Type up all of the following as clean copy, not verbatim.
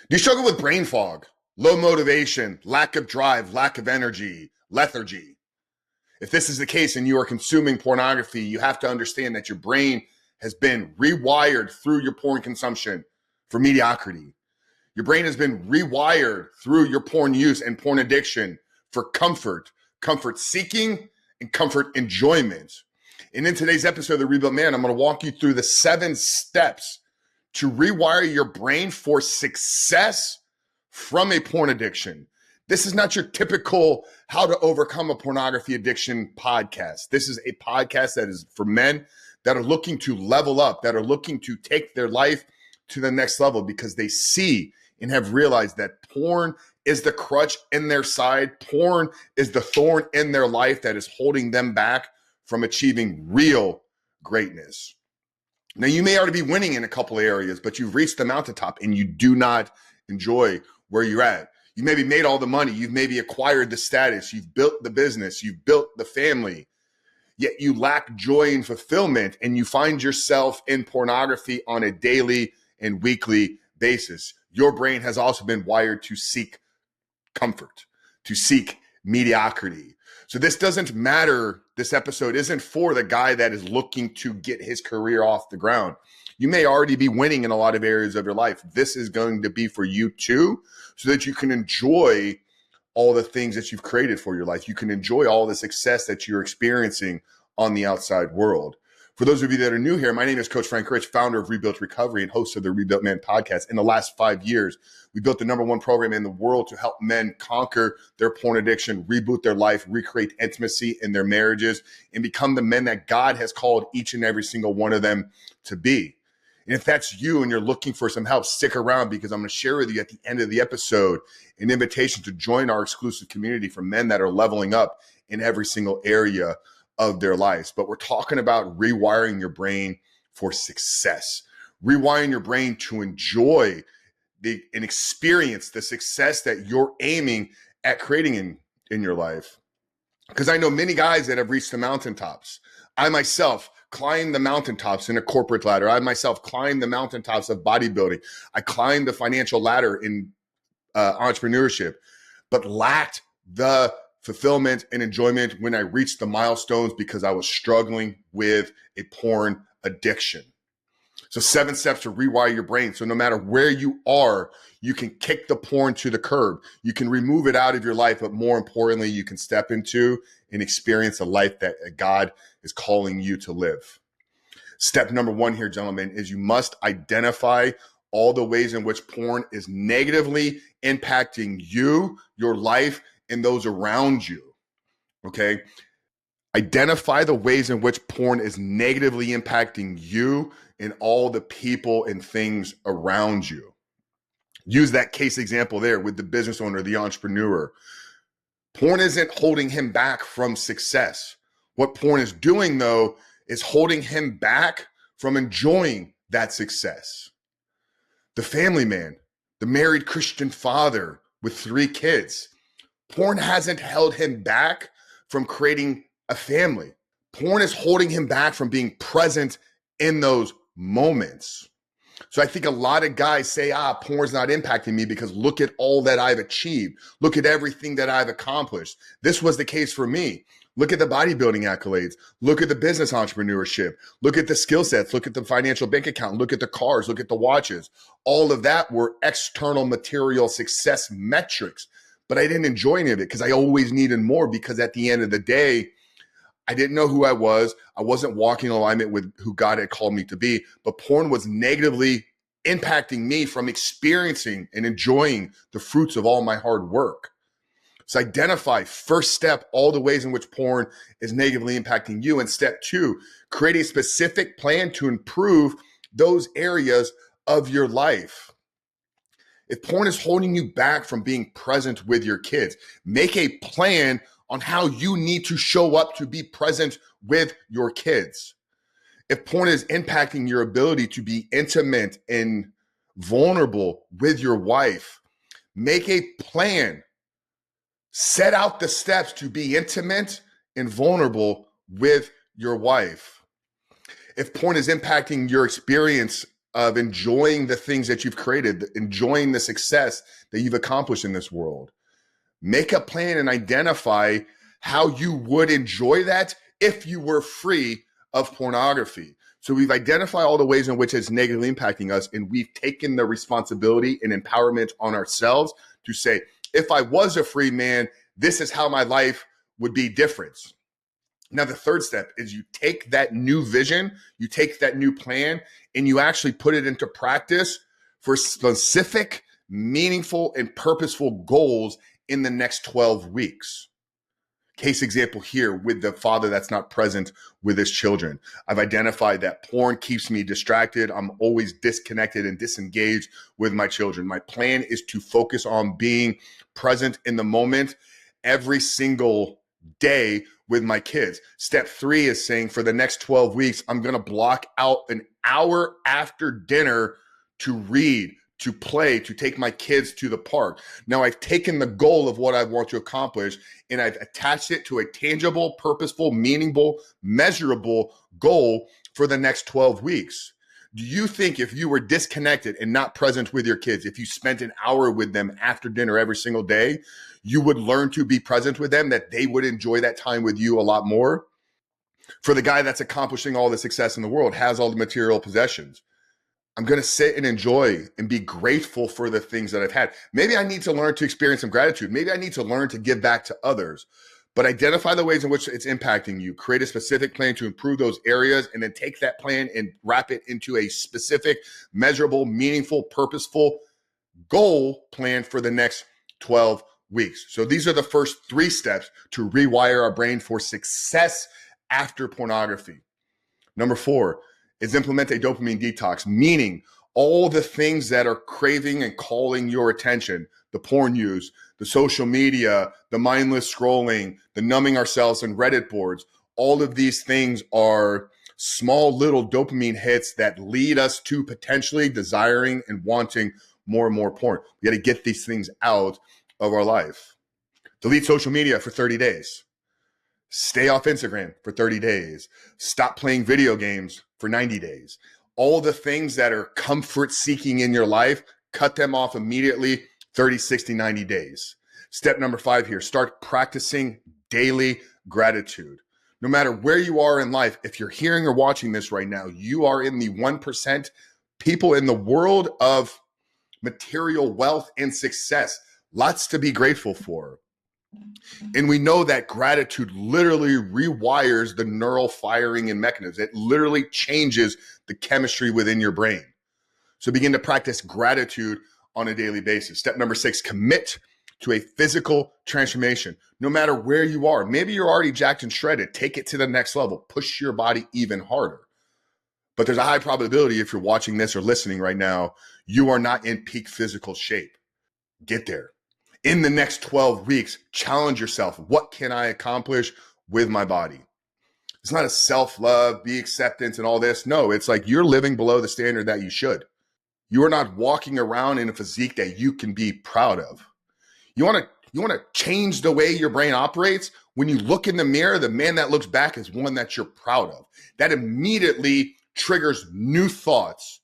Do you struggle with brain fog, low motivation, lack of drive, lack of energy, lethargy? If this is the case and you are consuming pornography, you have to understand that your brain has been rewired through your porn consumption for mediocrity. Your brain has been rewired through your porn use and porn addiction for comfort seeking, and comfort enjoyment. And in today's episode of The Rebuilt Man, I'm going to walk you through the 7 steps to rewire your brain for success from a porn addiction. This is not your typical how to overcome a pornography addiction podcast. This is a podcast that is for men that are looking to level up, that are looking to take their life to the next level because they see and have realized that porn is the crutch in their side. Porn is the thorn in their life that is holding them back from achieving real greatness. Now, you may already be winning in a couple of areas, but you've reached the mountaintop and you do not enjoy where you're at. You maybe made all the money. You've maybe acquired the status. You've built the business. You've built the family. Yet you lack joy and fulfillment, and you find yourself in pornography on a daily and weekly basis. Your brain has also been wired to seek comfort, to seek mediocrity. So this doesn't matter. This episode isn't for the guy that is looking to get his career off the ground. You may already be winning in a lot of areas of your life. This is going to be for you too, so that you can enjoy all the things that you've created for your life. You can enjoy all the success that you're experiencing on the outside world. For those of you that are new here, my name is Coach Frank Rich, founder of Rebuilt Recovery and host of the Rebuilt Man podcast. In the last 5 years, we built the #1 program in the world to help men conquer their porn addiction, reboot their life, recreate intimacy in their marriages, and become the men that God has called each and every single one of them to be. And if that's you and you're looking for some help, stick around because I'm going to share with you at the end of the episode an invitation to join our exclusive community for men that are leveling up in every single area of their lives. But we're talking about rewiring your brain for success, rewiring your brain to enjoy and experience the success that you're aiming at creating in your life. Because I know many guys that have reached the mountaintops. I myself climbed the mountaintops in a corporate ladder. I myself climbed the mountaintops of bodybuilding. I climbed the financial ladder in entrepreneurship, but lacked the fulfillment and enjoyment when I reached the milestones because I was struggling with a porn addiction. So 7 steps to rewire your brain. So no matter where you are, you can kick the porn to the curb. You can remove it out of your life, but more importantly, you can step into and experience a life that God is calling you to live. Step number 1 here, gentlemen, is you must identify all the ways in which porn is negatively impacting you, your life, and those around you, okay? Identify the ways in which porn is negatively impacting you and all the people and things around you. Use that case example there with the business owner, the entrepreneur. Porn isn't holding him back from success. What porn is doing, though, is holding him back from enjoying that success. The family man, the married Christian father with 3 kids, porn hasn't held him back from creating a family. Porn is holding him back from being present in those moments. So I think a lot of guys say, porn's not impacting me because look at all that I've achieved. Look at everything that I've accomplished. This was the case for me. Look at the bodybuilding accolades. Look at the business entrepreneurship. Look at the skill sets. Look at the financial bank account. Look at the cars. Look at the watches. All of that were external material success metrics. But I didn't enjoy any of it because I always needed more, because at the end of the day, I didn't know who I was. I wasn't walking in alignment with who God had called me to be, but porn was negatively impacting me from experiencing and enjoying the fruits of all my hard work. So identify, first step, all the ways in which porn is negatively impacting you. And step 2, create a specific plan to improve those areas of your life. If porn is holding you back from being present with your kids, make a plan on how you need to show up to be present with your kids. If porn is impacting your ability to be intimate and vulnerable with your wife, make a plan. Set out the steps to be intimate and vulnerable with your wife. If porn is impacting your experience of enjoying the things that you've created, enjoying the success that you've accomplished in this world. Make a plan and identify how you would enjoy that if you were free of pornography. So we've identified all the ways in which it's negatively impacting us, and we've taken the responsibility and empowerment on ourselves to say, if I was a free man, this is how my life would be different. Now, the third step is you take that new vision, you take that new plan, and you actually put it into practice for specific, meaningful, and purposeful goals in the next 12 weeks. Case example here with the father that's not present with his children. I've identified that porn keeps me distracted. I'm always disconnected and disengaged with my children. My plan is to focus on being present in the moment every single day with my kids. Step 3 is saying for the next 12 weeks, I'm going to block out an hour after dinner to read, to play, to take my kids to the park. Now I've taken the goal of what I want to accomplish and I've attached it to a tangible, purposeful, meaningful, measurable goal for the next 12 weeks. Do you think if you were disconnected and not present with your kids, if you spent an hour with them after dinner every single day, you would learn to be present with them, that they would enjoy that time with you a lot more? For the guy that's accomplishing all the success in the world, has all the material possessions, I'm going to sit and enjoy and be grateful for the things that I've had. Maybe I need to learn to experience some gratitude. Maybe I need to learn to give back to others. But identify the ways in which it's impacting you. Create a specific plan to improve those areas, and then take that plan and wrap it into a specific, measurable, meaningful, purposeful goal plan for the next 12 weeks. So these are the first 3 steps to rewire our brain for success after pornography. Number 4 is implement a dopamine detox, meaning all the things that are craving and calling your attention, the porn use, the social media, the mindless scrolling, the numbing ourselves in Reddit boards, all of these things are small little dopamine hits that lead us to potentially desiring and wanting more and more porn. We got to get these things out of our life. Delete social media for 30 days. Stay off Instagram for 30 days. Stop playing video games for 90 days. All the things that are comfort seeking in your life, cut them off immediately, 30, 60, 90 days. Step number 5 here, start practicing daily gratitude. No matter where you are in life, if you're hearing or watching this right now, you are in the 1% people in the world of material wealth and success. Lots to be grateful for. And we know that gratitude literally rewires the neural firing and mechanisms. It literally changes the chemistry within your brain. So begin to practice gratitude on a daily basis. Step number 6, commit to a physical transformation. No matter where you are, maybe you're already jacked and shredded, take it to the next level, push your body even harder. But there's a high probability if you're watching this or listening right now, you are not in peak physical shape. Get there. In the next 12 weeks, challenge yourself. What can I accomplish with my body? It's not a self-love, be acceptance and all this. No, it's like you're living below the standard that you should. You are not walking around in a physique that you can be proud of. You want to change the way your brain operates? When you look in the mirror, the man that looks back is one that you're proud of. That immediately triggers new thoughts.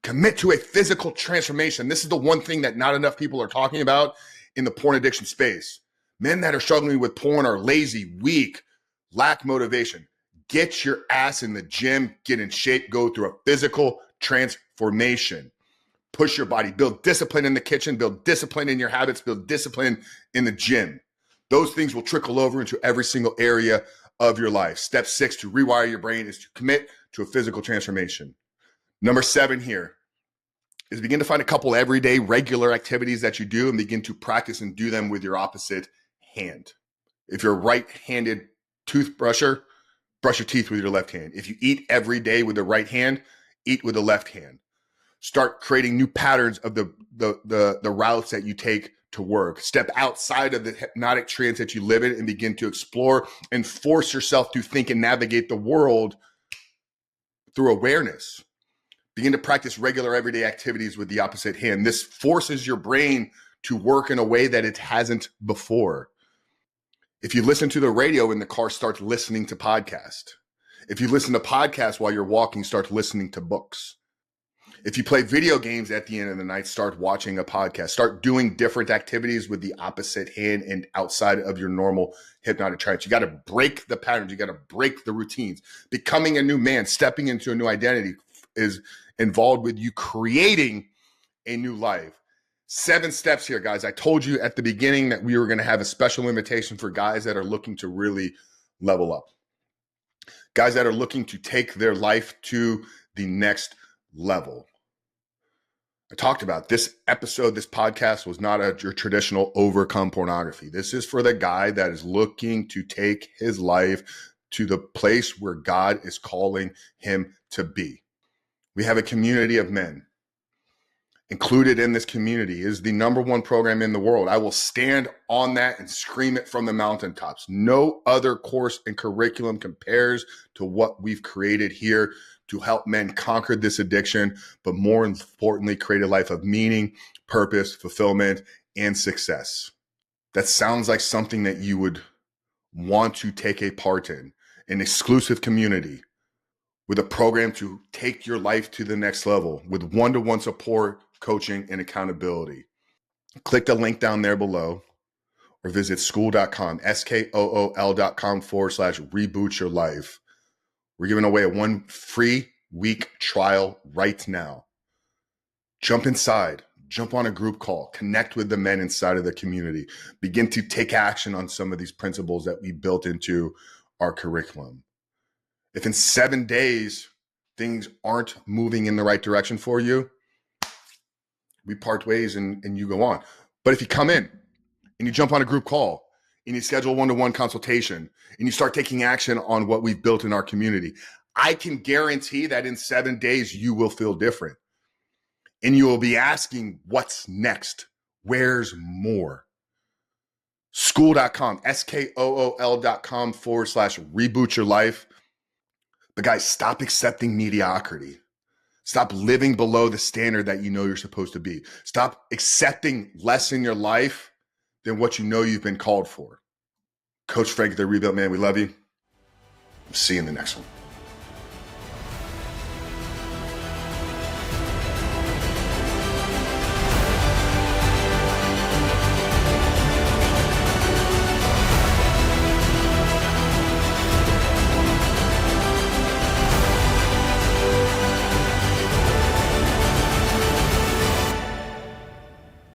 Commit to a physical transformation. This is the one thing that not enough people are talking about in the porn addiction space. Men that are struggling with porn are lazy, weak, lack motivation. Get your ass in the gym, get in shape, go through a physical transformation. Push your body, build discipline in the kitchen, build discipline in your habits, build discipline in the gym. Those things will trickle over into every single area of your life. Step 6 to rewire your brain is to commit to a physical transformation. Number 7 here is begin to find a couple everyday regular activities that you do and begin to practice and do them with your opposite hand. If you're a right-handed toothbrusher, brush your teeth with your left hand. If you eat every day with the right hand, eat with the left hand. Start creating new patterns of the routes that you take to work. Step outside of the hypnotic trance that you live in and begin to explore and force yourself to think and navigate the world through awareness. Begin to practice regular everyday activities with the opposite hand. This forces your brain to work in a way that it hasn't before. If you listen to the radio in the car, start listening to podcasts. If you listen to podcasts while you're walking, start listening to books. If you play video games at the end of the night, start watching a podcast. Start doing different activities with the opposite hand and outside of your normal hypnotic trance. You got to break the patterns. You got to break the routines. Becoming a new man, stepping into a new identity is involved with you creating a new life. 7 steps here, guys. I told you at the beginning that we were going to have a special invitation for guys that are looking to really level up. Guys that are looking to take their life to the next level. I talked about this episode, this podcast was not your traditional overcome pornography. This is for the guy that is looking to take his life to the place where God is calling him to be. We have a community of men. Included in this community is the #1 program in the world. I will stand on that and scream it from the mountaintops. No other course and curriculum compares to what we've created here to help men conquer this addiction, but more importantly, create a life of meaning, purpose, fulfillment, and success. That sounds like something that you would want to take a part in, an exclusive community with a program to take your life to the next level with one-to-one support, coaching, and accountability. Click the link down there below or visit skool.com, skool.com/reboot your life. We're giving away a 1 free week trial right now. Jump inside, jump on a group call, connect with the men inside of the community, begin to take action on some of these principles that we built into our curriculum. If in 7 days, things aren't moving in the right direction for you, we part ways and you go on. But if you come in and you jump on a group call and you schedule one-to-one consultation and you start taking action on what we've built in our community, I can guarantee that in 7 days, you will feel different. And you will be asking, what's next? Where's more? Skool.com, skool.com/reboot your life. But guys, stop accepting mediocrity. Stop living below the standard that you know you're supposed to be. Stop accepting less in your life than what you know you've been called for. Coach Frank, the Rebuilt Man, we love you. See you in the next one.